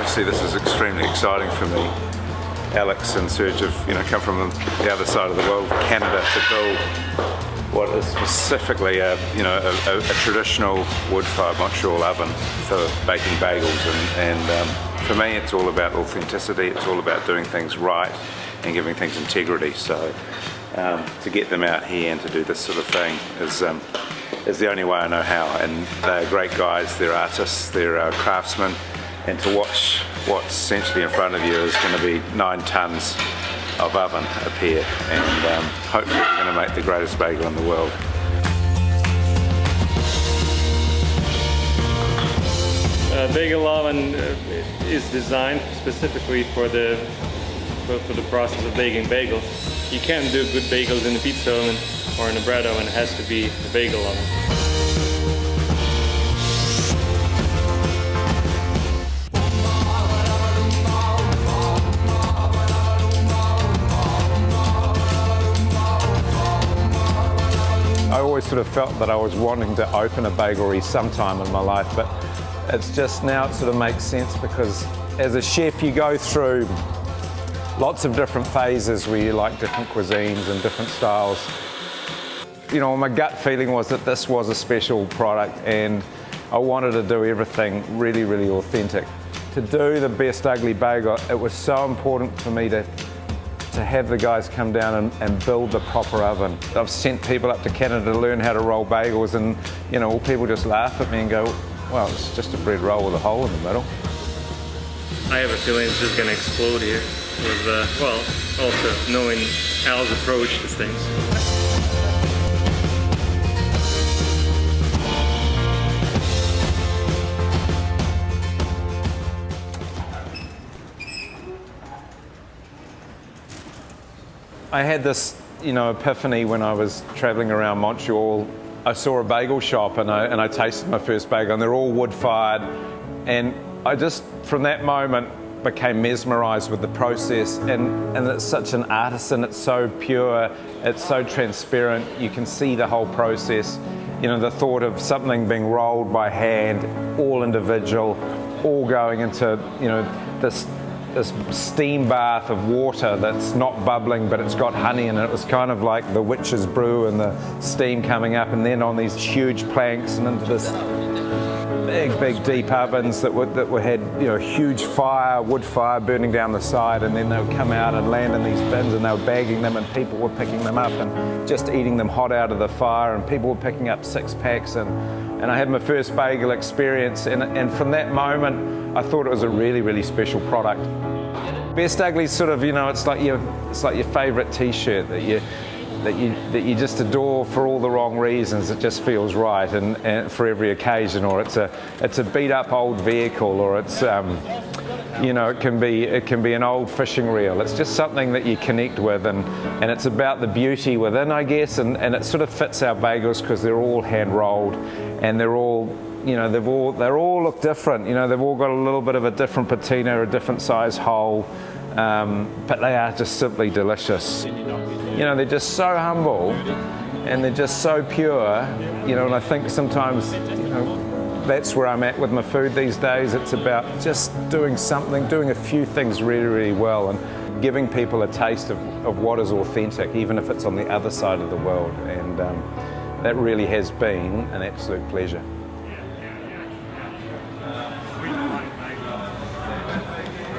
obviously this is extremely exciting for me. Alex and Serge have come from the other side of the world, Canada, to build what is specifically a traditional wood-fired Montreal oven for baking bagels. And for me, it's all about authenticity. It's all about doing things right and giving things integrity. So to get them out here and to do this sort of thing is the only way I know how. And they're great guys. They're artists. They're craftsmen. And to watch what's essentially in front of you is going to be 9 tons of oven appear, and hopefully it's going to make the greatest bagel in the world. Bagel oven is designed specifically for the process of baking bagels. You can't do good bagels in a pizza oven or in a bread oven. It has to be a bagel oven. I always sort of felt that I was wanting to open a bagelry sometime in my life, but it's just now it sort of makes sense, because as a chef you go through lots of different phases where you like different cuisines and different styles. My gut feeling was that this was a special product and I wanted to do everything really, really authentic. To do the Best Ugly Bagel, it was so important for me to have the guys come down and build the proper oven. I've sent people up to Canada to learn how to roll bagels, and people just laugh at me and go, well, it's just a bread roll with a hole in the middle. I have a feeling it's just going to explode here with, also knowing Al's approach to things. I had this, epiphany when I was traveling around Montreal. I saw a bagel shop and I tasted my first bagel, and they're all wood-fired. And I just, from that moment, became mesmerized with the process. And it's such an artisan, it's so pure, it's so transparent. You can see the whole process. The thought of something being rolled by hand, all individual, all going into, this steam bath of water that's not bubbling, but it's got honey in it. It was kind of like the witch's brew and the steam coming up, and then on these huge planks and into this big deep ovens that had huge wood fire burning down the side, and then they would come out and land in these bins, and they were bagging them, and people were picking them up and just eating them hot out of the fire, and people were picking up 6-packs, and I had my first bagel experience, and from that moment I thought it was a really, really special product. Best Ugly sort of, it's like your favourite T-shirt that you just adore for all the wrong reasons. It just feels right, and for every occasion. Or it's a beat up old vehicle, or it's it can be an old fishing reel. It's just something that you connect with, and it's about the beauty within, I guess, and it sort of fits our bagels because they're all hand rolled, and they're all they all look different. They've all got a little bit of a different patina, a different size hole, but they are just simply delicious. They're just so humble, and they're just so pure. And I think sometimes, that's where I'm at with my food these days. It's about just doing a few things really, really well, and giving people a taste of what is authentic, even if it's on the other side of the world. And that really has been an absolute pleasure.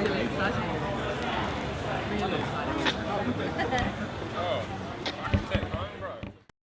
Really exciting.